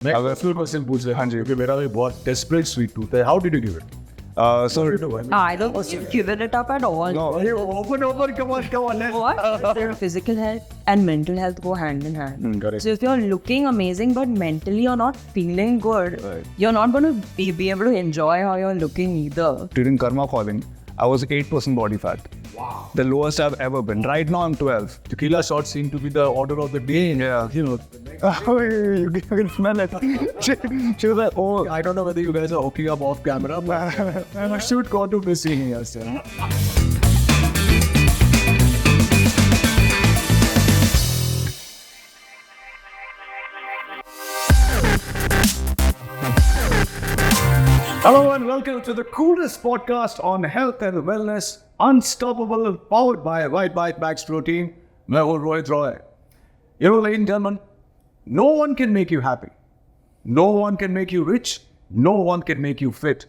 मैं personal question पूछ रहा हूँ क्योंकि मेरा भी बहुत डेस्परेट स्वीट टूथ है. How did you give it? So I don't think you've given it up at all. no, Open, come on. What? Physical health and mental health go hand in hand. Correct. So if you're looking amazing but mentally you're not feeling good, you're not going to be able to enjoy how you're looking either. during karma calling, I was 8% body fat. Wow. The lowest I've ever been. Right now I'm 12. Tequila shots seem to be the order of the day. Yeah. You know, You can smell it. she was like, oh. I don't know whether you guys are hooking up off camera, but I should go to miss seeing us. Hello and welcome to the coolest podcast on health and wellness, unstoppable, powered by RiteBite Max Protein. मैं हूँ Rohit Roy. You know, ladies and gentlemen, no one can make you happy. No one can make you rich. No one can make you fit.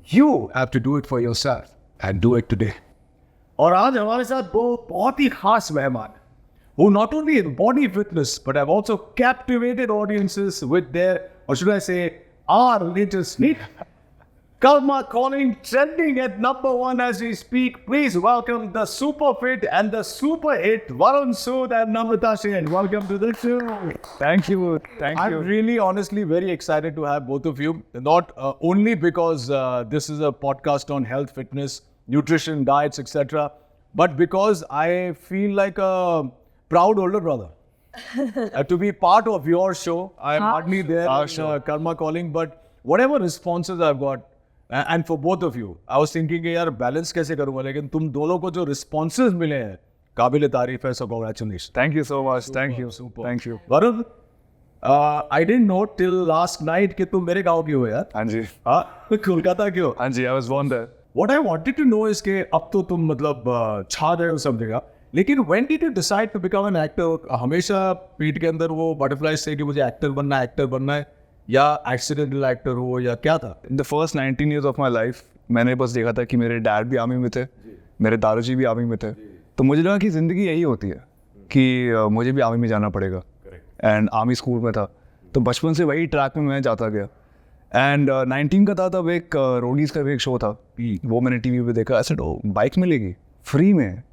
You have to do it for yourself and do it today. और आज हमारे साथ दो बहुत ही खास मेहमान who not only embody fitness but have also captivated audiences with their, or should I say, our latest hit. Karma calling trending at number 1 as we speak. Please welcome the super fit and the super hit Varun Sood and Namrata Sheth. Welcome to the show. Thank you. I'm really honestly very excited to have both of you. Not only because this is a podcast on health, fitness, nutrition, diets, etc. But because I feel like a proud older brother. To be part of your show. I'm hardly there in Karma calling, but whatever responses I've got, and for both of you, I was thinking कि यार balance कैसे करूँगा, लेकिन तुम दोनों को जो responses मिले हैं काबिल तारीफ है, so congratulations. Thank you so much. Thank you. Super. Thank you. Varun, I didn't know till last night कि तुम मेरे गाँव की हो यार. हाँ जी. हाँ, कोलकाता की हो. हाँ जी. I was born there. What I wanted to know is कि अब तो तुम मतलब छा रहे हो सब जगह, लेकिन when did you decide to become an actor? हमेशा पीठ के अंदर वो butterflies थे कि मुझे actor बनना है या accidental actor हो या क्या था? In the first 19 years of my life, मैंने बस देखा था कि मेरे डैड भी आर्मी में थे, मेरे दादाजी भी आर्मी में थे, तो मुझे लगा कि ज़िंदगी यही होती है कि मुझे भी आर्मी में जाना पड़ेगा. एंड आर्मी स्कूल में था, तो बचपन से वही ट्रैक में मैं जाता गया. एंड 19 का था तब एक रोडीज़ का एक शो था, वो मैंने टीवी पे देखा. ऐसे तो बाइक मिलेगी फ्री में,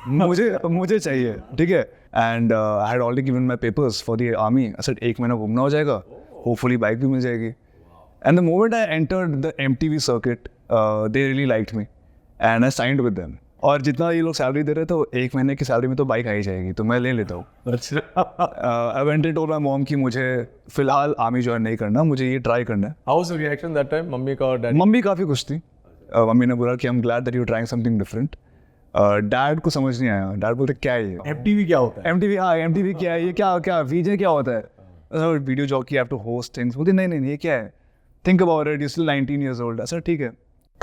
मुझे चाहिए, ठीक है. And I had already given my papers for the army. ऐसे 1 महीना घूमना हो जाएगा, hopefully बाइक भी मिल जाएगी. And the moment I entered the MTV circuit, they really liked me and I signed with them. और जितना ये लोग सैलरी दे रहे थे, 1 महीने की सैलरी में तो बाइक आ ही जाएगी, तो मैं ले लेता हूँ. I went and told my mom कि मुझे फिलहाल आर्मी ज्वाइन नहीं करना, मुझे ये ट्राई करना है. How was the reaction that time? Mummy का और डैडी? मम्मी काफ़ी खुश थी. मम्मी ने बोला कि I'm glad that you're trying something different. Dad को समझ नहीं आया. डैड बोलते क्या है ये? MTV क्या होता है? MTV, हाँ MTV क्या है ये, क्या VJ क्या होता है? Video jockey have to host things. बोलते नहीं ये क्या है? Think about it, you still 19 years old. ऐसा ठीक है.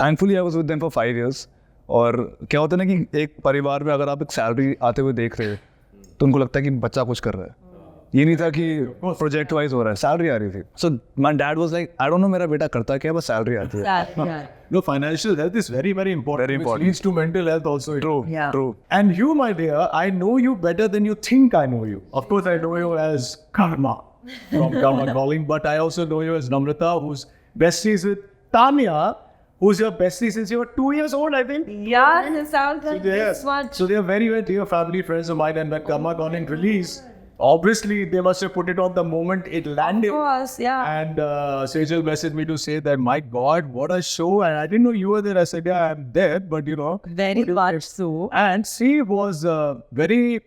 Thankfully I was with them for 5 years. और क्या होता है ना कि एक परिवार में अगर आप एक सैलरी आते हुए देख रहे हो तो उनको लगता है कि बच्चा कुछ कर रहा है. ये नहीं था कि प्रोजेक्ट वाइज हो रहा है, सैलरी आ रही थी. So my dad was like, I don't know मेरा बेटा करता क्या, बस सैलरी आती है. No, financial health is very, very important. Very important. Which leads to mental health also. True. And you, my dear, I know you better than you think I know you. Of course, I know you as Karma from Karma Calling, but I also know you as Namrata, who's besties with Tanya, who's your bestie since you were 2 years old, I think. Yeah, it sounds like this one. So they are very, very dear family friends of mine, and when Karma Calling released, obviously they must have put it on the moment it landed. Of course, yeah. And Sejal messaged me to say that, my God, what a show. And I didn't know you were there. I said, yeah, I'm there, but you know. Very much so. And she was very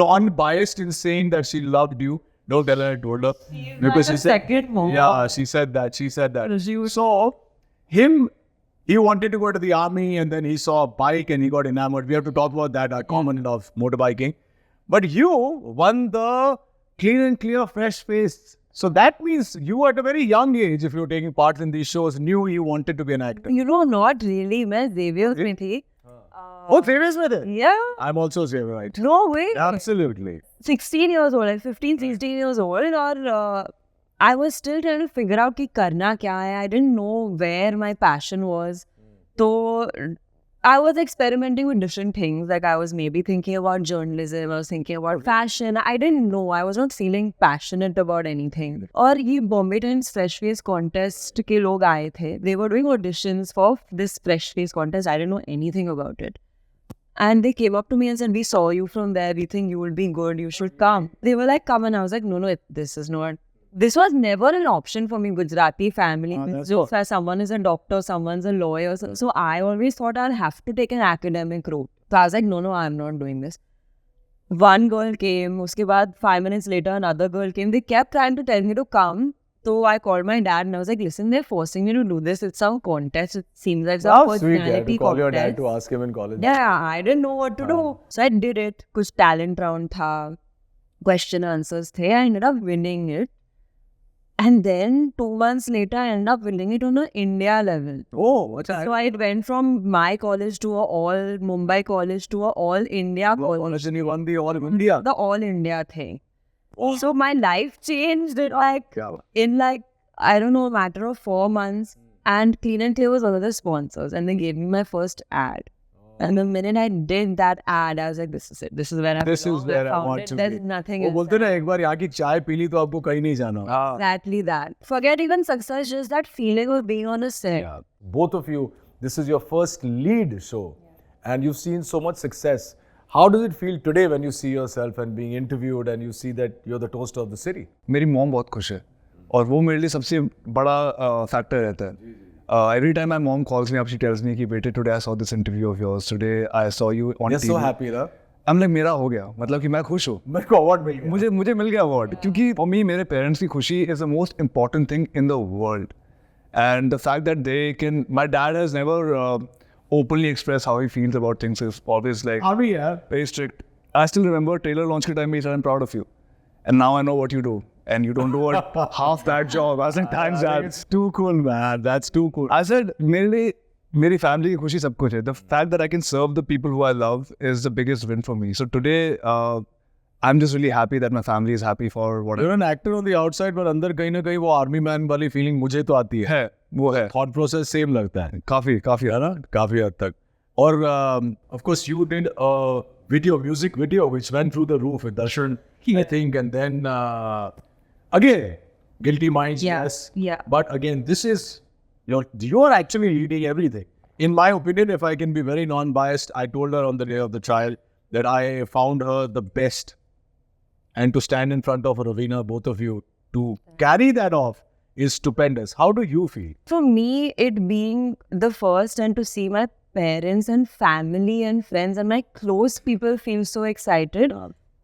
non-biased in saying that she loved you. Don't tell her I told her. Because she said, second mom. Yeah, she said that. So, he wanted to go to the army and then he saw a bike and he got enamored. We have to talk about that, our common love, motorbiking. But you won the clean and clear fresh face. So that means you at a very young age, if you're taking part in these shows, knew you wanted to be an actor. You know, not really. मैं Xavier's में थी. Oh, Xavier's with it? Yeah. I'm also Xavierite. No way. Absolutely. 16 years old, like 15, 16 years old, और I was still trying to figure out कि करना क्या है. I didn't know where my passion was. तो I was experimenting with different things. Like I was maybe thinking about journalism, I was thinking about fashion. I didn't know. I was not feeling passionate about anything. और ये Bombay Times Fresh Face contest के लोग आए थे. They were doing auditions for this Fresh Face contest. I didn't know anything about it. And they came up to me and said, we saw you from there. We think you will be good. You should come. They were like, come. And I was like, no, this is not. This was never an option for me. Gujarati family. So someone is a doctor, someone's a lawyer. So I always thought I'll have to take an academic route. So I was like, no, I'm not doing this. One girl came. Uske baad 5 minutes later, another girl came. They kept trying to tell me to come. So I called my dad and I was like, listen, they're forcing me to do this. It's some contest. It seems like some personality to call contest. your dad to ask him in college. Yeah, I didn't know what to do. So I did it. Kuch talent round tha. Question answers the. I ended up winning it. And then 2 months later, I ended up winning it on an India level. Oh, what's that? So I went from my college to a all Mumbai college to a all India college. And you won the All India. The all India thing. So my life changed in like, I don't know, a matter of 4 months. And Clean and Clear was one of the sponsors. And they gave me my first ad. And the minute I did that ad, I was like, this is it. This is where I want to be. There's nothing else. बोलते ना एक बार यहाँ की चाय P ली तो आपको कहीं नहीं जाना. Exactly that. Forget even success, just that feeling of being on a set. Yeah. Both of you, this is your first lead show. And you've seen so much success. How does it feel today when you see yourself and being interviewed and you see that you're the toast of the city? मेरी mom बहुत खुश है और वो मेरे लिए सबसे बड़ा फैक्टर रहता है. Every time my mom calls me up, she tells me कि बेटे today I saw this interview of yours. Today I saw you on You're TV. so happy, ना? I'm like मेरा हो गया. मतलब कि मैं खुश हूँ. मेरे को award मिल गया. मुझे मिल गया award. क्योंकि for me मेरे parents की खुशी is the most important thing in the world. And the fact that they can, my dad has never openly expressed how he feels about things. He's always like very strict. I still remember trailer launch के time he said I'm proud of you. And now I know what you do. And you don't do half that job. I was like, thanks, Dad. It's too cool, man. That's too cool. I said, मेरी family की खुशी सब कुछ है. The fact that I can serve the people who I love is the biggest win for me. So today, I'm just really happy that my family is happy for what You're an actor on the outside, but अंदर कहीं ना कहीं वो army man वाली feeling मुझे तो आती है. वो है. Thought process same लगता है. काफी है ना? काफी हद तक. और of course you did a music video which went through the roof with Darshan, I think, and then again, Guilty Minds, yes. Yeah. But again, this is, you're actually leading everything. In my opinion, if I can be very non-biased, I told her on the day of the trial that I found her the best. And to stand in front of a arena, both of you, to carry that off is stupendous. How do you feel? For me, it being the first and to see my parents and family and friends and my close people feel so excited.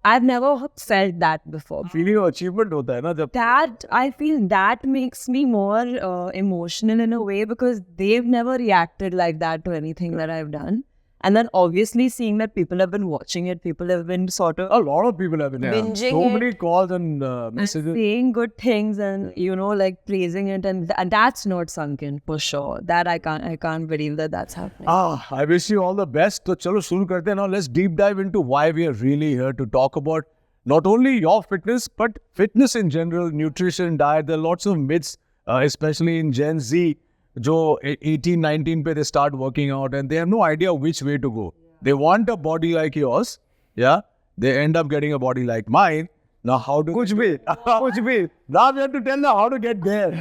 I've never felt that before. Feeling of achievement hota hai na jab That, I feel that makes me more emotional in a way because they've never reacted like that to anything that I've done. And then obviously seeing that people have been watching it, people have been sort of... A lot of people have been binging so it, many calls and messages. Saying good things and, like praising it. And that's not sunk in for sure. That I can't believe that that's happening. I wish you all the best. So chalo shuru karte hain now. Let's deep dive into why we are really here to talk about not only your fitness, but fitness in general, nutrition, diet. There are lots of myths, especially in Gen Z. जो 18, 19 पे they start working out and they have no idea which way to go. They want a body like yours, yeah. They end up getting a body like mine. Now how do कुछ भी. Now we have to tell them how to get there.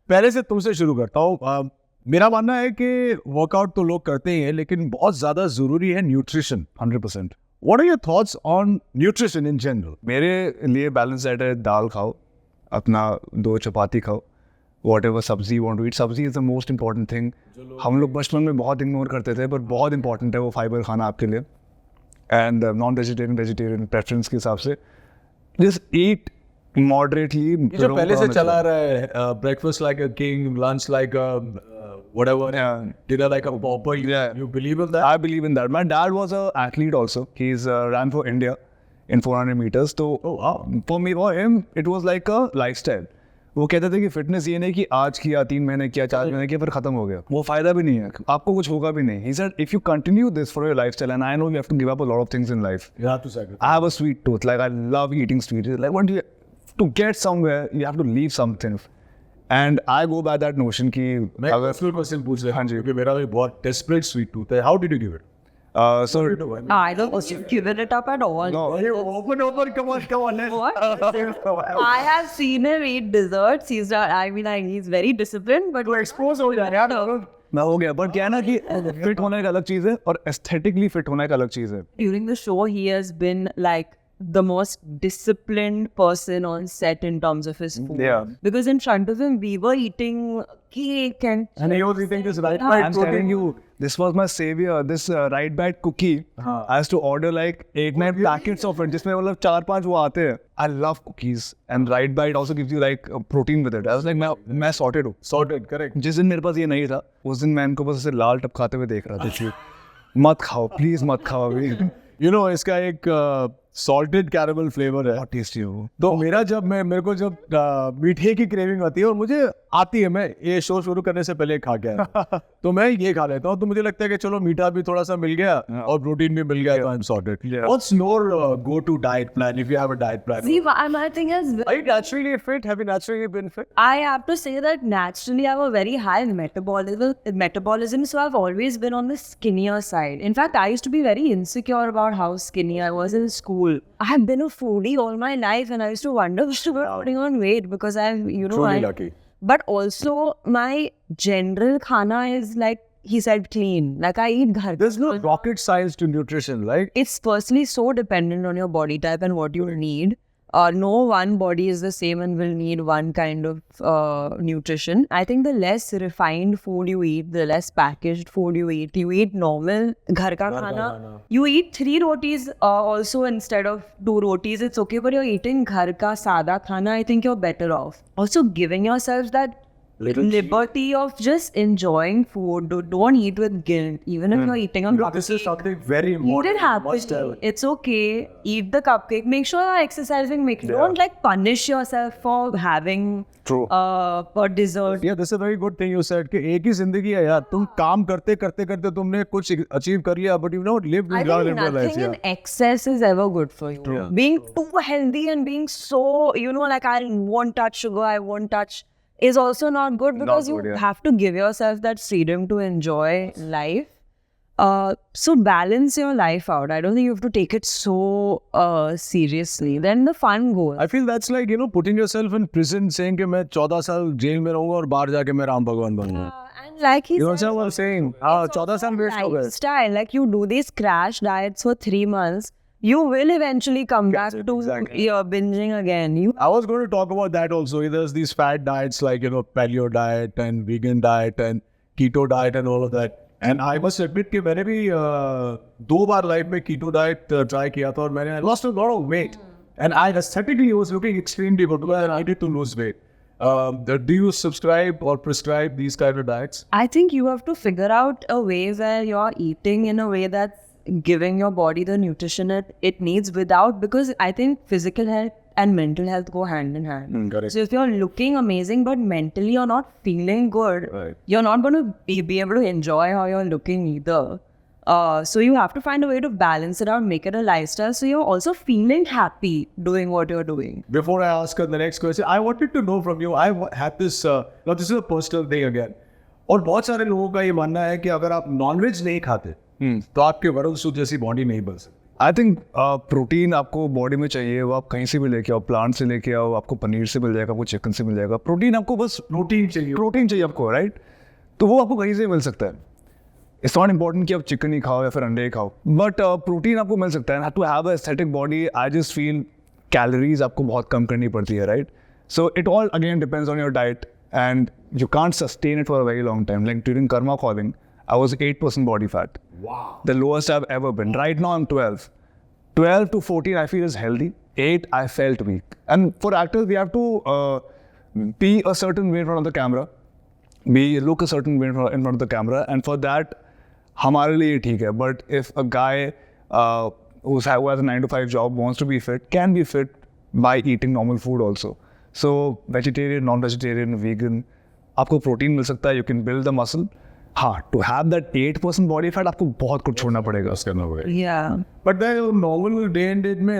पहले से तुमसे शुरू करता हूँ. मेरा मानना है कि वर्कआउट तो लोग करते ही हैं, लेकिन बहुत ज़्यादा ज़रूरी है nutrition. 100%. What are your thoughts on nutrition in general? मेरे लिए बैलेंस डाइट है. दाल खाओ, अपना 2 चपाती खाओ. Whatever sabzi you want to eat. Sabzi is the most important thing. हम लोग बचपन में बहुत इग्नोर करते थे, पर बहुत इंपॉर्टेंट है वो फाइबर खाना आपके लिए. एंड नॉन वेजिटेरियन प्रेफरेंस के हिसाब से जस्ट ईट मॉडरेटली. जो पहले से चला रहा है, breakfast like a king, lunch like a whatever, dinner like a pauper. You believe in that? I believe in that. My dad was an athlete also. He's ran for India in 400 meters. So for me, for him, it was like a lifestyle. वो कहते थे कि fitness ये नहीं कि आज किया, 3 महीने किया, 4 महीने किया, फिर खत्म हो गया. वो फायदा भी नहीं है, आपको कुछ होगा भी नहीं. He said, if you continue this for your lifestyle, and I know you have to give up a lot of things in life. You have to sacrifice. I have a sweet tooth. Like I love eating sweet. Like what do you, to get somewhere, you have to leave something. And I go by that notion कि मैं personal question पूछ रहा हाँ हूँ जी। क्योंकि मेरा भी बहुत desperate sweet tooth है. How did you give it? so I don't think you've given it up at all. no, Open, come on. What? I have seen him eat desserts. He's not, I mean, like, he's very disciplined, but तो expose हो जा रहा है. मैं हो गया. But क्या है ना कि फिट होना एक अलग चीज़ है और एस्थेटिकली फिट होना एक अलग चीज़ है. during the show, he has been like the most disciplined person on set in terms of his food. Yeah. Because in front of him, we were eating cake and And he was eating this I'm RiteBite telling you, this was my savior. This RiteBite cookie. I used to order like 8-9 packets of it. जिसमें मतलब 4-5 वो आते हैं. I love cookies and RiteBite also gives you like protein with it. I was like मैं sorted हूँ. Sorted, correct. जिस दिन मेरे पास ये नहीं था, उस दिन मैं इनको बस ऐसे लाल टप खाते हुए देख रहा था. मत खाओ, प्लीज मत खाओ अभी. You know, इसका एक salted caramel flavor है. बहुत टेस्टी है वो. तो मेरे को जब मीठे की क्रेविंग आती है और मुझे आती है, मैं ये शो शुरू करने से पहले खा के आया तो मैं ये खा लेता हूँ. तो मुझे लगता है कि चलो मीठा भी थोड़ा सा मिल गया और प्रोटीन भी मिल गया तो I am sorted. What's your go to diet plan if you have a diet plan? see, my thing is, Are you naturally fit? Have you naturally been fit? I have to say that naturally I have a very high metabolism, so I've always been on the skinnier side. In fact, I used to be very insecure about how skinny I was in school. I have been a foodie all my life, and I used to wonder why I'm putting on weight because I've, Truly lucky. But also my general khana is like he said clean. Like I eat ghar. There's no rocket science to nutrition, right? It's personally so dependent on your body type and what you need. No one body is the same and will need one kind of nutrition. I think the less refined food you eat, the less packaged food you eat normal ghar ka khana. You eat 3 rotis also instead of 2 rotis. It's okay, but you're eating ghar ka sada khana. I think you're better off. Also giving yourself that liberty of just enjoying food. Don't eat with guilt. Even if you're eating a cupcake. This is something very Eat important. it happily. It's okay. Eat the cupcake. Make sure you're exercising. Don't like punish yourself for having a dessert. Yeah, this is a very good thing you said कि एक ही जिंदगी है यार. तुम काम करते तुमने कुछ अचीव कर लिया, but you've not lived I in your think life. nothing in excess is ever good for you. True. Being too healthy and being so, like I won't touch sugar, I won't touch, is also not good because you have to give yourself that freedom to enjoy life. So balance your life out. I don't think you have to take it so seriously. Then the fun goes. I feel that's like, putting yourself in prison saying कि मैं 14 साल jail में रहूंगा और बाहर जाके मैं राम भगवान बनूंगा. And like he You said, understand what I'm saying? 14 साल waste हो गए. lifestyle, like you do these crash diets for 3 months, you will eventually come back to your binging again. I was going to talk about that also. There's these fad diets like, paleo diet and vegan diet and keto diet and all of that. And I must admit कि मैंने भी 2 बार life में keto diet try किया था और मैंने I lost a lot of weight. And I aesthetically was looking extremely good because I needed to lose weight. Do you subscribe or prescribe these kind of diets? I think you have to figure out a way where you're eating in a way that's giving your body the nutrition it needs without, because I think physical health and mental health go hand in hand. Correct. So if you're looking amazing but mentally you're not feeling good, you're not going to be able to enjoy how you're looking either. So you have to find a way to balance it out, make it a lifestyle so you're also feeling happy doing what you're doing. Before I ask her the next question, I wanted to know from you, I had this, now this is a personal thing again. और बहुत सारे लोगों का ये मानना है कि अगर आप नॉनवेज नहीं खाते तो आपके वरुण सूद जैसी बॉडी नहीं बन सकती. आई थिंक प्रोटीन आपको बॉडी में चाहिए, वो आप कहीं से भी लेके आओ, प्लांट से लेके आओ, आपको पनीर से मिल जाएगा, आपको चिकन से मिल जाएगा. प्रोटीन आपको बस प्रोटीन चाहिए आपको, राइट? तो वो आपको कहीं से मिल सकता है. इट्स नॉट इम्पॉर्टेंट कि आप चिकन ही खाओ या फिर अंडे ही खाओ, बट प्रोटीन आपको मिल सकता है. To have a aesthetic body, I just feel calories आपको बहुत कम करनी पड़ती है, right? So it all again depends on your diet and you can't sustain it for a very long time. Like during karma calling, I was 8% body fat. Wow. The lowest I've ever been. Right now I'm 12. 12 to 14 I feel is healthy. 8 I felt weak. And for actors we have to be a certain way in front of the camera. Look a certain way in front of the camera. And for that, हमारे लिए ठीक है. But if a guy who has a 9 to 5 job wants to be fit, can be fit by eating normal food also. So vegetarian, non-vegetarian, vegan, आपको protein मिल सकता है. You can build the muscle. हाँ, to have that 8% body fat आपको बहुत कुछ छोड़ना पड़ेगा उसके अंदर. Yeah. But normal day and days में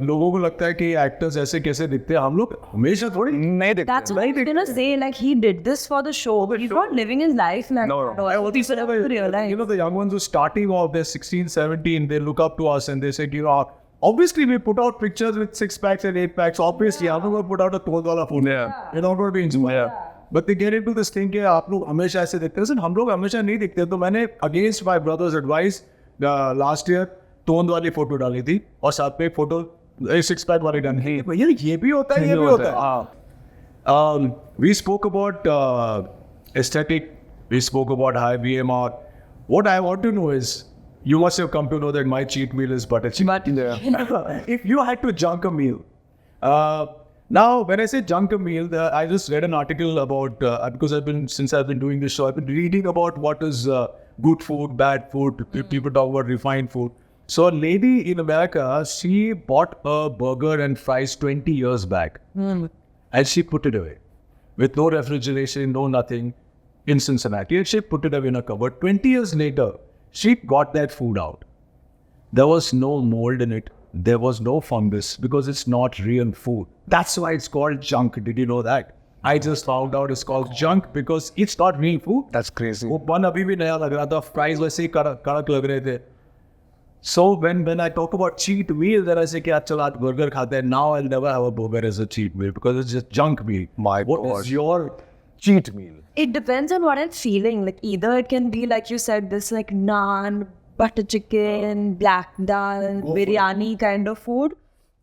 लोगों को लगता है कि एक्टर्स ऐसे कैसे दिखते हैं. हम लोग हमेशा थोड़ी नहीं देखते. That's what I was gonna say. Like he did this for the show. He's not living his life like No. that. I people have to realize. You know, the young ones who starting off, they're 16, 17, they look up to us and they say, you know, obviously we put out pictures with 6 packs and 8 packs. Obviously, I'm not going to put out a $12 food. Yeah. You're not going to be inspired. Yeah. But they get into this thing कि आप लोग हमेशा ऐसे दिखते हैं. हम लोग हमेशा नहीं दिखते. तो मैंने against my brother's advice last year तोंद वाली फोटो डाली थी और साथ में एक फोटो 6 पैक वाली डाली थी. भैया ये भी होता है, ये भी होता है. We spoke about aesthetic. We spoke about high BMR. What I want to know is, you must have come to know that my cheat meal is butter chicken. But If you had to junk a meal, now when I say junk a meal, I just read an article about because since I've been doing this show, I've been reading about what is good food, bad food. People talk about refined food. So a lady in America, she bought a burger and fries 20 years back, and she put it away with no refrigeration, no nothing, in Cincinnati, and she put it away in a cupboard. 20 years later, she got that food out. There was no mold in it. There was no fungus because it's not real food. That's why it's called junk. Did you know that? I just found out it's called junk because it's not real food. That's crazy. वो बन अभी भी नया लग रहा था. Fries वैसे ही कड़क लग रहे थे. So when I talk about cheat meal, then I say कि चल आज burger खाते हैं. Now I'll never have a burger as a cheat meal because it's just junk meal. What is your cheat meal? it depends on what I'm feeling. Like either it can be like you said, this like naan, butter chicken, black dal, biryani kind of food,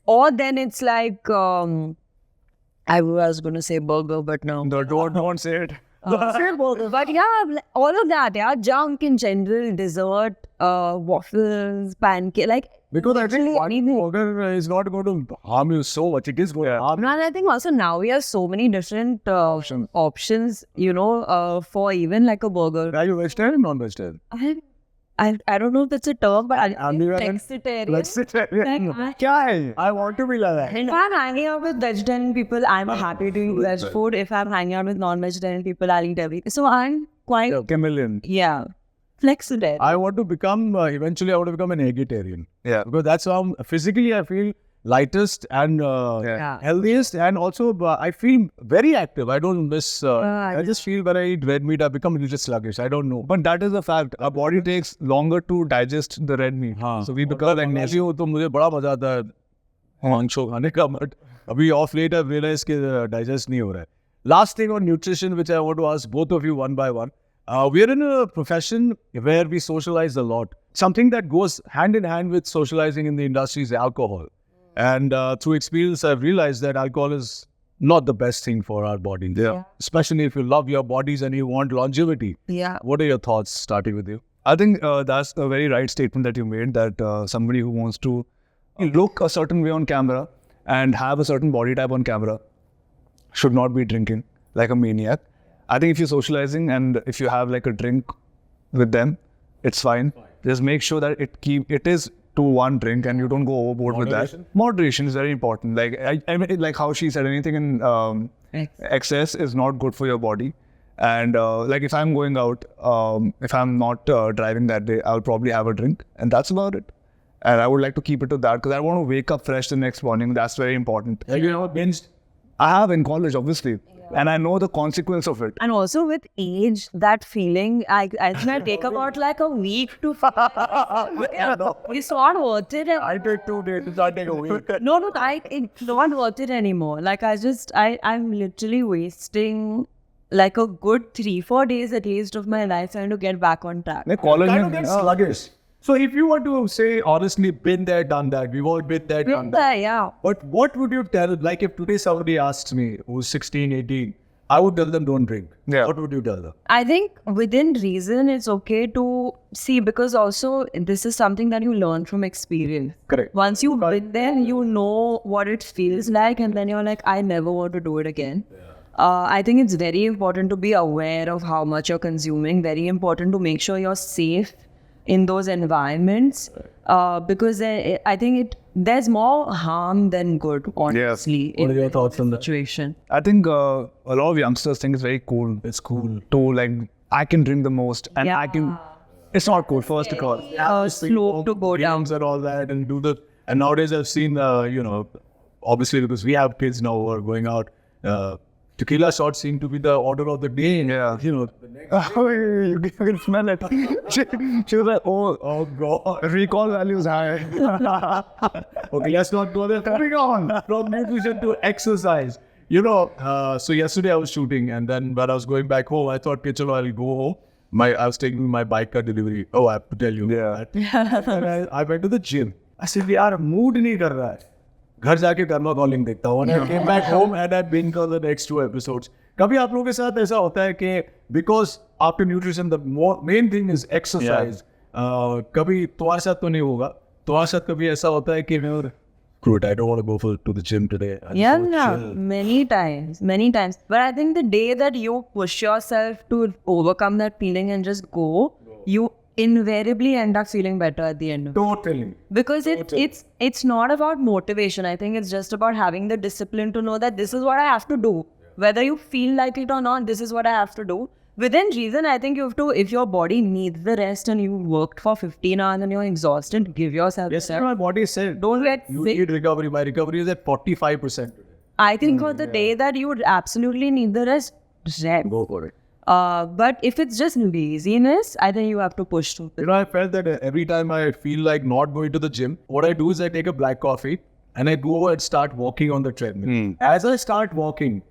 or then it's like I was gonna say burger, but no. No, don't say it. But yeah, all of that, yeah, junk in general, dessert, waffles, pancake, like Because I think literally one anything. burger is not going to harm you so much. It is going to harm No, and I think also now we have so many different options, you know, for even like a burger. you. Are you vegetarian or non-vegetarian? I don't know if that's a term, but I'm Ambivalent. flexitarian. Vegetarian. Like, क्या है? I want to be like that. if I'm hanging out with vegetarian people, I'm happy to eat veg food. If I'm hanging out with non-vegetarian people, I'll eat everything. So I'm quite, Chameleon. yeah, flexitarian. I want to become, eventually I want to become an eggetarian. Yeah. Because that's how physically I feel lightest and Yeah. healthiest, and also I feel very active. I don't miss, I just feel when I eat red meat, I become a little sluggish. I don't know. But that is a fact. Our body takes longer to digest the red meat. So we become like ऐसी हो तो मुझे बड़ा मजा आता है मांस खाने का, but अभी off late I've realized कि digest नहीं हो रहा है. Last thing on nutrition, which I want to ask both of you one by one. We are in a profession where we socialize a lot. Something that goes hand in hand with socializing in the industry is alcohol. And through experience, I've realized that alcohol is not the best thing for our body. Yeah. Especially if you love your bodies and you want longevity. Yeah. What are your thoughts, starting with you? I think that's a very right statement that you made, that somebody who wants to look a certain way on camera and have a certain body type on camera should not be drinking like a maniac. I think if you're socializing and if you have like a drink with them, it's fine. Just make sure that it is to one drink and you don't go overboard with that. Moderation is very important. Like I mean, like how she said, anything in excess is not good for your body. And like if I'm going out, if I'm not driving that day, I'll probably have a drink, and that's about it. And I would like to keep it to that because I want to wake up fresh the next morning. That's very important. Have you ever binged? I have in college, obviously. And I know the consequence of it. And also with age, that feeling, I think I take about like a week to. It's not worth it. I take 2 days. I take a week. No, it's not worth it anymore. Like I'm literally wasting like a good 3-4 days at least of my life trying to get back on track. College Kind of get sluggish. So if you were to say, honestly, been there, done that, we've all been there, done that. Yeah. But what would you tell, like if today somebody asks me, who's 16, 18, I would tell them don't drink. Yeah. What would you tell them? I think within reason, it's okay to see, because also this is something that you learn from experience. Correct. Once you've been there, you know what it feels like, and then you're like, I never want to do it again. I think it's very important to be aware of how much you're consuming, very important to make sure you're safe in those environments, because I think there's more harm than good, honestly. What are your in thoughts on that? situation? I think a lot of youngsters think it's very cool. It's cool. To like I can drink the most and I can. It's not cool. First of all, Slope to go down. and all that, and do the. And nowadays, I've seen, obviously because we have kids now who are going out. Tequila shots seem to be the order of the day. Yeah. The next you can smell it. she was like, oh God. recall value is high. Okay, let's not go there. Moving on from nutrition to exercise. So yesterday I was shooting, and then when I was going back home, I thought, okay, I'll go home. I was taking my bike car delivery. Oh, I have to tell you. Yeah. And I went to the gym. I said, yaar, mood नहीं कर रहा है. घर जाके Karma calling देखता हूँ. And I came back home and I binged on the next 2 episodes. कभी आप लोगों के साथ ऐसा होता है कि because after nutrition the main thing is exercise. कभी तुम्हारे साथ तो नहीं होगा. तुम्हारे साथ कभी ऐसा होता है कि Good, I don't want to go to the gym today. Many times. But I think the day that you push yourself to overcome that feeling and just go, you invariably end up feeling better at the end of it. Totally. Because it's not about motivation. I think it's just about having the discipline to know that this is what I have to do. Whether you feel like it or not, this is what I have to do. Within reason, I think you have to, if your body needs the rest and you worked for 15 hours and you're exhausted, give yourself Yes, rest. my body said, Don't get you sick. need recovery. My recovery is at 45% today. I think on the day that you would absolutely need the rest, rest. Go for it. But if it's just laziness, I think you have to push through. I felt that every time I feel like not going to the gym, what I do is I take a black coffee and I go and start walking on the treadmill. As I start walking,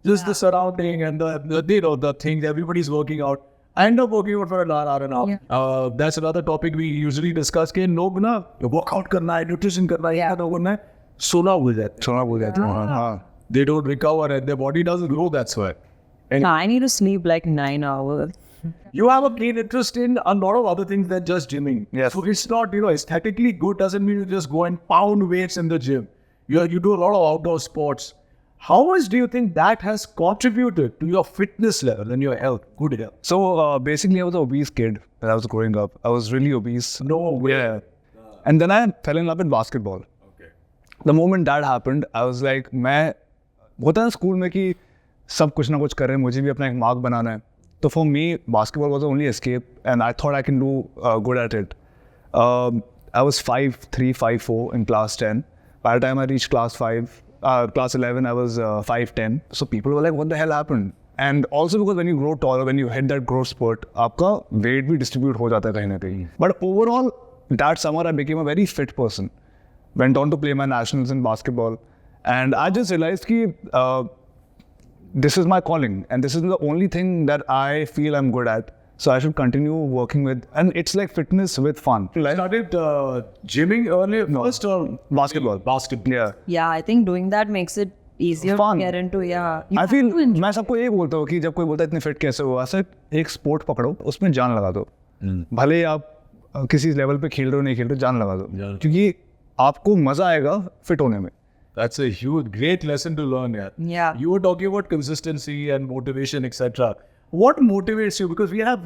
just the surrounding and the things, everybody's working out. I end up working out for an hour and a half. Yeah. That's another topic we usually discuss. कि लोग ना workout करना है, nutrition करना है, क्या करना है, सोना भूल जाते हैं. They don't recover and their body doesn't grow. That's why. And I need to sleep like 9 hours. you have a keen interest in a lot of other things than just gymming. Yes. So it's not, aesthetically good doesn't mean you just go and pound weights in the gym. You do a lot of outdoor sports. How much do you think that has contributed to your fitness level and your health, good health? So basically, I was an obese kid when I was growing up. I was really obese. No way. Yeah. And then I fell in love with basketball. Okay. The moment that happened, I was like, मैं होता है school में कि सब कुछ ना कुछ कर रहे हैं, मुझे भी अपना एक मार्क बनाना है. तो for me, basketball was the only escape, and I thought I can do good at it. I was 5'3", 5'4" in class 10. By the time I reached class 11, I was 5'10". So people were like, what the hell happened? And also because when you grow taller, when you hit that growth spurt, आपका weight भी distribute हो जाता है कहीं ना कहीं. But overall, that summer I became a very fit person. Went on to play my nationals in basketball. And I just realized that this is my calling. And this is the only thing that I feel I'm good at. So I should continue working with, and it's like fitness with fun. You started gymming earlier first or Basketball. Basketball. Yeah. Yeah, I think doing that makes it easier Fun. to get into. Yeah. You I have feel to enjoy. मैं सबको यही बोलता हूँ कि जब कोई बोलता है इतने फिट कैसे हुआ, सर एक स्पोर्ट पकड़ो, उसमें जान लगा दो. भले ही आप किसी लेवल पे खेल रहे हो नहीं खेल रहे हो, जान लगा दो, क्योंकि आपको मजा आएगा फिट होने में. That's a great lesson to learn. Yeah. You were talking about consistency and motivation, etc. What motivates you? Because we have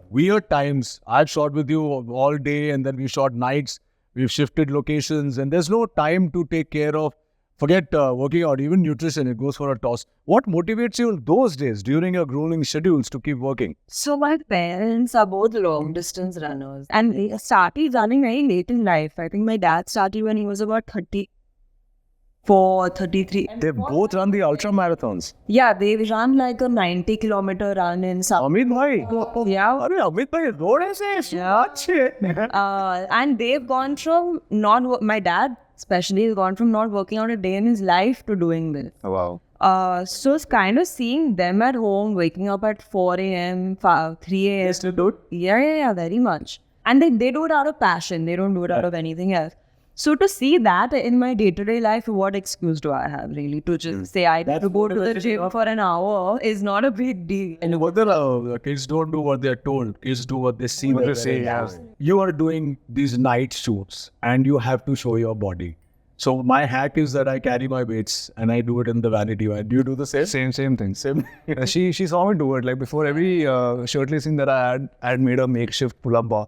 weird times. I've shot with you all day and then we shot nights. We've shifted locations and there's no time to take care of, forget working out, even nutrition, it goes for a toss. What motivates you those days during your grueling schedules to keep working? So my parents are both long distance runners and they started running very late in life. I think my dad started when he was about 34, 33. They both run the ultra marathons. Yeah, they run like a 90-kilometer run in some. Amit bhai. Yeah. Arey Amit bhai, road aise. Yeah. And they've gone from my dad especially has gone from not working out a day in his life to doing this. Wow. So it's kind of seeing them at home, waking up at 4 a.m., 3 a.m. They still do it? Yeah, very much. And they do it out of passion. They don't do it out of anything else. So to see that in my day-to-day life, what excuse do I have really to just say I have to go to the gym for an hour is not a big deal. And whether kids don't do what they're told, kids do what they see. What they say, yeah. You are doing these night shoots and you have to show your body. So my hack is that I carry my weights and I do it in the vanity van. Do you do the same? Same thing. Same. She saw me do it. Like before every shirtless thing that I had made a makeshift pull-up bar.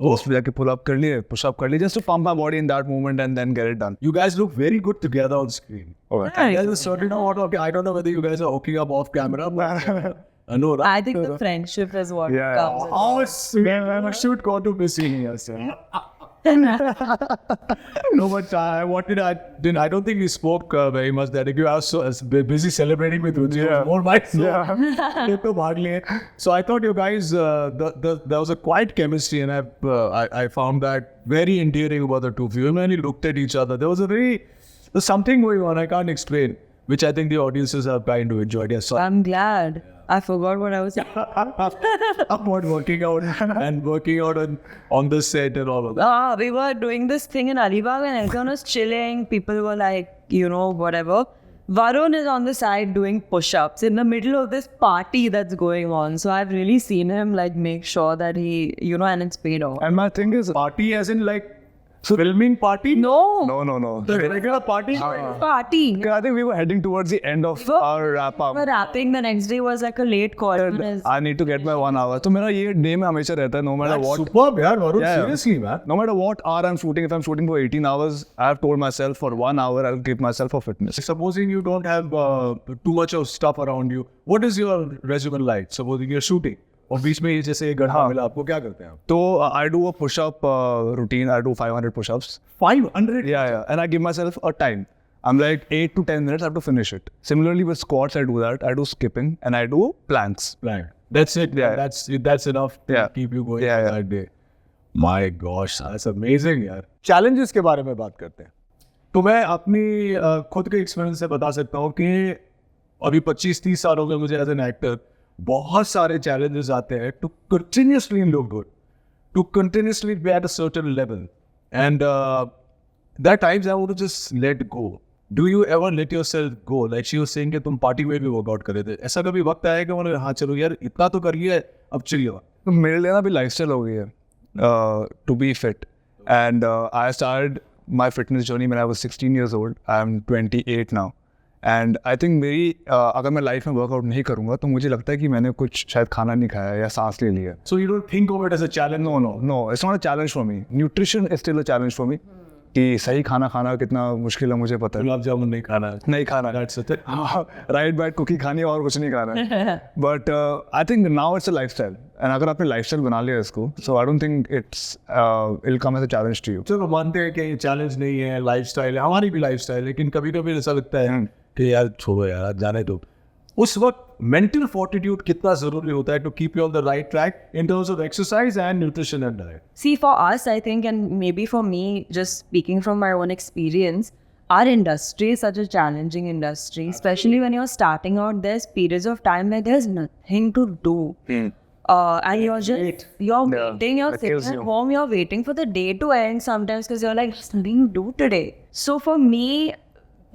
उसमें जाके pull up कर लिए, push up कर लिए, just to pump my body in that moment and then get it done. You guys look very good together on screen. Okay. And there's a certain amount of, I don't know whether you guys are hooking up off camera, but No, I think the friendship is what Yeah. comes. with Oh, man, I should go to missing here, sir. No, but I don't think we spoke very much that day. I was so busy celebrating with Ruchi. It was more my So I thought you guys, there was a quiet chemistry, and I found that very endearing about the two of you. When you looked at each other, there's something going on I can't explain, which I think the audiences have kind of enjoyed. Yes, so I'm glad. I forgot what I was saying. about working out and working out on the set and all of that. We were doing this thing in Alibag and everyone was chilling. People were like, whatever. Varun is on the side doing push-ups in the middle of this party that's going on. So I've really seen him like make sure that he, and it's paid off. And my thing is, Party as in like filming party? No. no. The regular party? Party. I think we were heading towards the end of our wrap up. We were rapping. The next day was like a late call. I need to get my 1 hour. So मेरा ये day में हमेशा रहता है, no matter what. Superb, yaar, Varun. Yeah. Seriously, man. No matter what hour I'm shooting, if I'm shooting for 18 hours, I have told myself for 1 hour I'll give myself for fitness. Supposing you don't have too much of stuff around you, what is your regimen like? Supposing you're shooting. और बीच में ये जैसे एक घंटा मिला आपको क्या करते हैं आप? So I do a push-up routine. I do 500 push-ups. 500? Yeah. And I give myself a time. I'm like 8 to 10 minutes. I have to finish it. Similarly with squats, I do that. I do skipping and I do planks. Right. That's it. Yeah. That's enough to keep you going Yeah. that day. My gosh, that's amazing, यार. Challenges के बारे में बात करते हैं. तो मैं अपनी खुद के एक्सपीरियंस से बता सकता हूँ कि अभी 25-30 साल हो गए मुझे एज एन एक्टर. बहुत सारे challenges आते हैं to continuously look good, to continuously be at a certain level, and there are times I want to just let go. Do you ever let yourself go? Like she was saying कि तुम party में भी workout कर रहे थे. ऐसा कभी वक्त आया कि मैंने हाँ चलो यार इतना तो कर लिया है अब चलिए. तो मेरे लिए ना भी लाइफस्टाइल हो गई है to be fit, and I started my fitness journey when I was 16 years old. I'm 28 now. And I think मेरी अगर मैं लाइफ में वर्कआउट नहीं करूँगा तो मुझे लगता है कि मैंने कुछ शायद खाना नहीं खाया या सांस ले लिया. So you don't think of it as a challenge? No, it's not a challenge for me. Nutrition is still a challenge for me. कि सही खाना खाना कितना मुश्किल है मुझे पता है. गुलाब जामुन नहीं खाना है. नहीं खाना. That's it. RiteBite कुकी खानी है और कुछ नहीं खाना है. But I think now it's a lifestyle. And अगर आपने lifestyle बना लिया इसको, so I don't think it'll come as a challenge to you. चलो मानते हैं कि ये challenge नहीं है, lifestyle है, हमारी भी lifestyle है, लेकिन कभी-कभी ऐसा लगता है कि यार छोड़ो यार जाने दो. उस वक्त mental fortitude कितना ज़रूरी होता है to keep you on the right track in terms of exercise and nutrition and diet. See, for us, I think, and maybe for me, just speaking from my own experience, our industry is such a challenging industry, especially when you're starting out. There's periods of time where there's nothing to do. And you're just, waiting, you're sitting at home, you're waiting for the day to end sometimes because you're like, there's nothing to do today. So for me,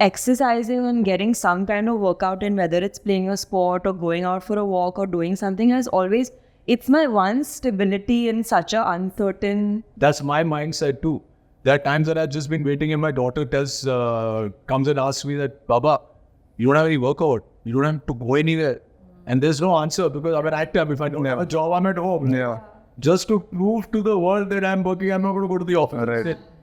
exercising and getting some kind of workout in, whether it's playing a sport or going out for a walk or doing something, has always, it's my one stability in such a uncertain. That's my mindset too. There are times that I've just been waiting and my daughter comes and asks me that, Baba, you don't have any workout, you don't have to go anywhere. And there's no answer because I'm an actor. If I don't have a job, I'm at home. Yeah. Just to prove to the world that I'm working, I'm not going to go to the office.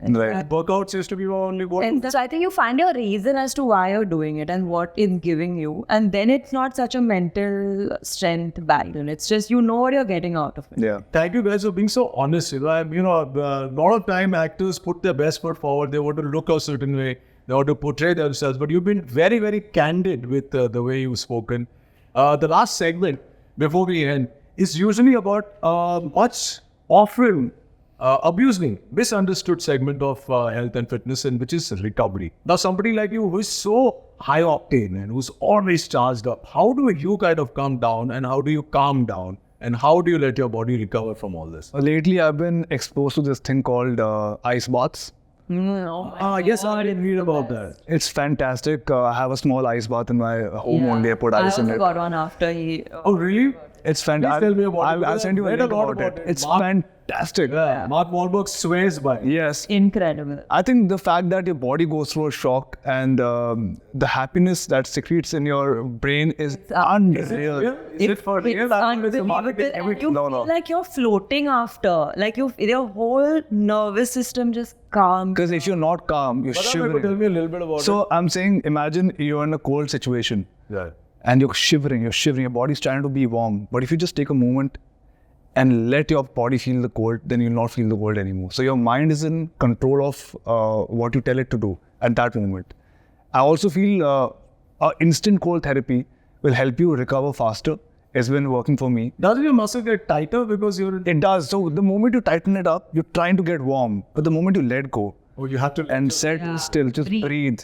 Right. Workouts used to be my only goal. And so I think you find your reason as to why you're doing it and what is giving you. And then it's not such a mental strength battle. It's just you know what you're getting out of it. Yeah. Thank you guys for being so honest. A lot of time actors put their best foot forward. They want to look a certain way. They want to portray themselves. But you've been very, very candid with the way you've spoken. The last segment, before we end, is usually about much often abusing, misunderstood segment of health and fitness, and which is recovery. Now, somebody like you who is so high octane and who's always charged up, how do you kind of come down and how do you calm down and how do you let your body recover from all this? Lately, I've been exposed to this thing called ice baths. Yes, I didn't read about that. It's fantastic. I have a small ice bath in my home only. I put ice in I it. also got one after he... Oh, really? It's Please fantastic. tell me about it. I'll send you a Read link a lot about it. about it. It's Mark- fantastic. Yeah, Mark Wahlberg swears by it. Yes. Incredible. I think the fact that your body goes through a shock and the happiness that secretes in your brain is unreal. Is it for real? It's unbelievable. You feel like you're floating after. Like your whole nervous system just calms. Because if you're not calm, you're Tell shivering. me a little bit about it. So I'm saying, imagine you're in a cold situation. Yeah. and you're shivering, your body's trying to be warm. But if you just take a moment and let your body feel the cold, then you'll not feel the cold anymore. So your mind is in control of what you tell it to do at that moment. I also feel instant cold therapy will help you recover faster. It's been working for me. Doesn't your muscle get tighter because you're... It does. So the moment you tighten it up, you're trying to get warm. But the moment you let go you have to... and settle still, just breathe.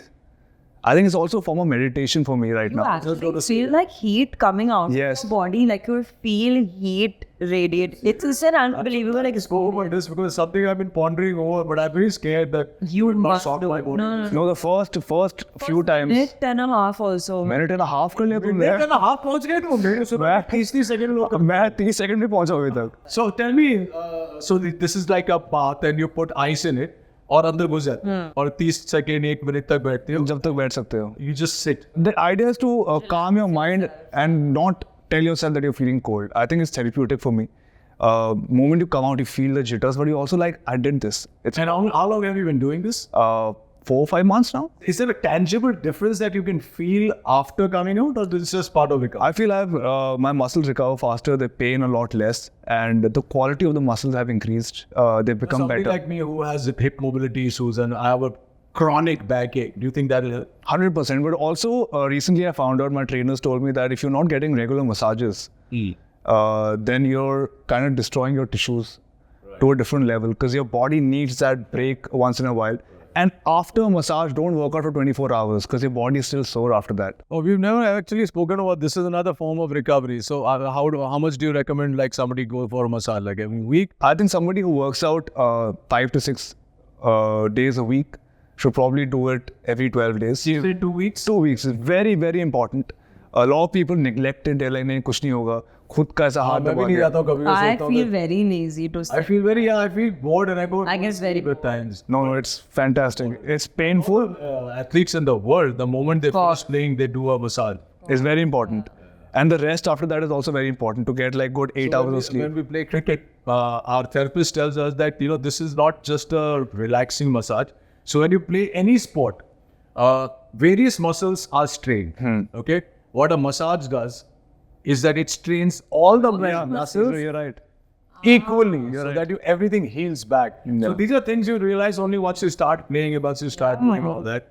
I think it's also a form of meditation for me right You now. actually feel like heat coming out Yes. of your body, like you feel heat radiate. It's an unbelievable Go experience. over this because it's something I've been pondering over, but I'm very scared that You will not must shock do my it. body. No. No, the first few times. Minute and a half also. minute and a half कर लिया तुमने? Minute and a half पहुंच गए तुम मेरे से मैं 30 second लोग मैं 30 सेकंड में पहुंचा अभी तक. So tell me, so this is like a bath and you put ice in it और अंदर घुस जाते हैं और 30 सेकंड 1 मिनट तक बैठते हो. जब तक बैठ सकते हो. You just sit. The idea is to calm your mind and not tell yourself that you're feeling cold. I think it's therapeutic for me. Moment you come out, you feel the jitters, but you also like, I did this. It's And how long have you been doing this? 4 or 5 months now. Is there a tangible difference that you can feel after coming out, or this is just part of it? I feel my muscles recover faster, they pain a lot less, and the quality of the muscles have increased. They've become Somebody better. like me who has hip mobility issues and I have a chronic backache, do you think that will... 100%. But also, recently I found out, my trainers told me that if you're not getting regular massages, then you're kind of destroying your tissues to a different level, because your body needs that break once in a while. And after a massage, don't work out for 24 hours because your body is still sore after that. Oh, we've never actually spoken about this is another form of recovery. So how much do you recommend like somebody go for a massage, like every week? I think somebody who works out 5 to 6 days a week should probably do it every 12 days. Say 2 weeks? 2 weeks is very, very important. A lot of people neglect it. They're like, नहीं कुछ नहीं होगा. खुद का ऐसा हाथ मैं भी दबा नहीं के. जाता हूँ कभी. I feel very lazy to I sleep. feel bored and I go. I guess very at times. No, it's fantastic. It's painful. Athletes in the world, the moment they finish playing, they do a massage. It's very important. And the rest after that is also very important to get like good 8 hours of sleep. When we play cricket, our therapist tells us that this is not just a relaxing massage. So when you play any sport, various muscles are strained. Okay, what a massage does is that it strains all the muscles You're right. equally, so that everything heals back. So these are things you realize only once you start playing, once you start doing all that.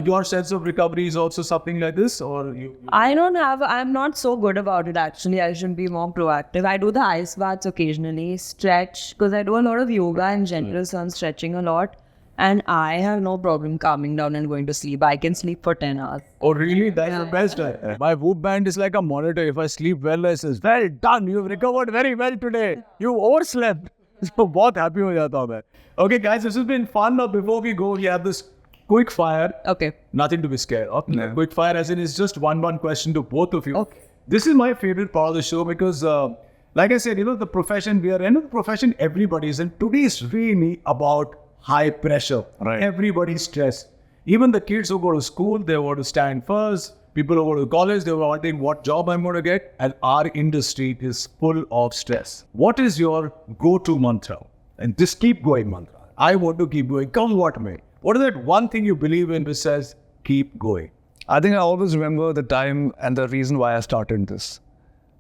Your sense of recovery is also something like this, or you? I'm not so good about it actually. I should be more proactive. I do the ice baths occasionally, stretch, because I do a lot of yoga in general, so I'm stretching a lot. And I have no problem calming down and going to sleep. I can sleep for 10 hours. Oh really? That's the best. My Whoop band is like a monitor. If I sleep well, it says, well done, you've recovered very well today. You overslept. So बहुत happy हो जाता हूँ मैं. Okay guys, this has been fun. But before we go, we have this quick fire. Okay. Nothing to be scared of. No. Quick fire as in it's just one question to both of you. Okay. This is my favorite part of the show because like I said, the profession we are in, the profession everybody is in. Today is really about high pressure. Right. Everybody's stressed. Even the kids who go to school, they want to stand first. People who go to college, they were wondering what job I'm going to get. And our industry is full of stress. What is your go-to mantra? And this keep going mantra. I want to keep going. Come what may. What is that one thing you believe in which says keep going? I think I always remember the time and the reason why I started this.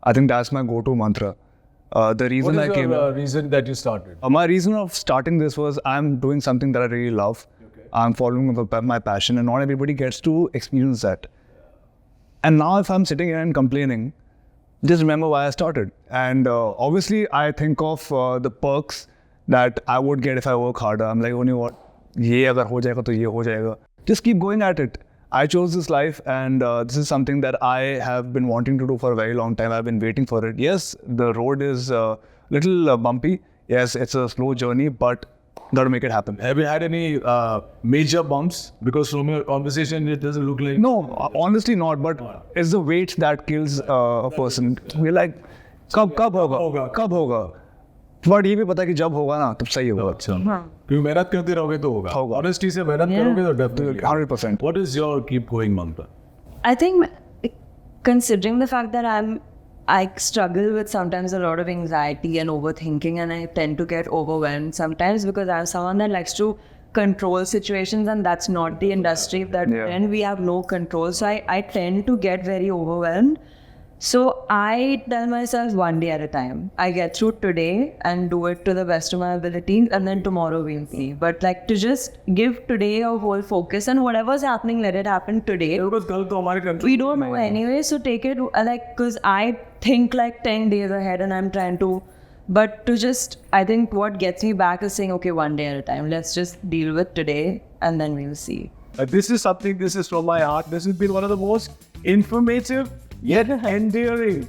I think that's my go-to mantra. The reason What is I came... your reason that you started? My reason of starting this was I'm doing something that I really love. Okay. I'm following my passion, and not everybody gets to experience that. And now if I'm sitting here and complaining, just remember why I started. And obviously I think of the perks that I would get if I work harder. I'm like, you know what? ये अगर हो जाएगा तो ये हो जाएगा. Just keep going at it. I chose this life, and this is something that I have been wanting to do for a very long time. I've been waiting for it. Yes, the road is a little bumpy. Yes, it's a slow journey, but gotta make it happen. Have you had any major bumps? Because from your conversation, it doesn't look like... No, honestly not, but it's the weight that kills a person. We're like, कब होगा? But ये भी पता है कि जब होगा ना तब सही होगा. अच्छा. क्योंकि मेहनत करते रहोगे तो होगा. Honesty से मेहनत करोगे तो definitely. 100%. What is your keep going mantra? I think considering the fact that I struggle with sometimes a lot of anxiety and overthinking, and I tend to get overwhelmed sometimes because I'm someone that likes to control situations, and that's not the industry that we're in. We have no control. So I tend to get very overwhelmed. So I tell myself one day at a time. I get through today and do it to the best of my ability, and then tomorrow we'll see. But like to just give today a whole focus, and whatever's happening, let it happen today. We don't know anyway, so take it because I think like 10 days ahead and I'm trying to, but to just, I think what gets me back is saying, okay, one day at a time. Let's just deal with today and then we'll see. This is from my heart. This has been one of the most informative yet endearing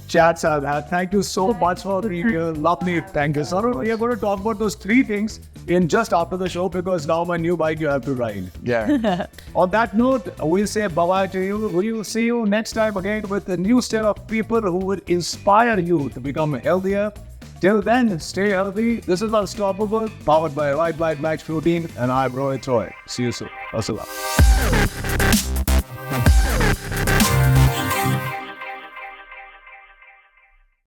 chats I've had. Thank you so much for being here. Lovely. Thank you. So we are going to talk about those 3 things in just after the show, because now my new bike you have to ride. Yeah. On that note, we'll say bye-bye to you. We will see you next time again with a new set of people who will inspire you to become healthier. Till then, stay healthy. This is Unstoppable, powered by RiteBite Max Protein, and I'm Rohit Roy. See you soon. Assalam.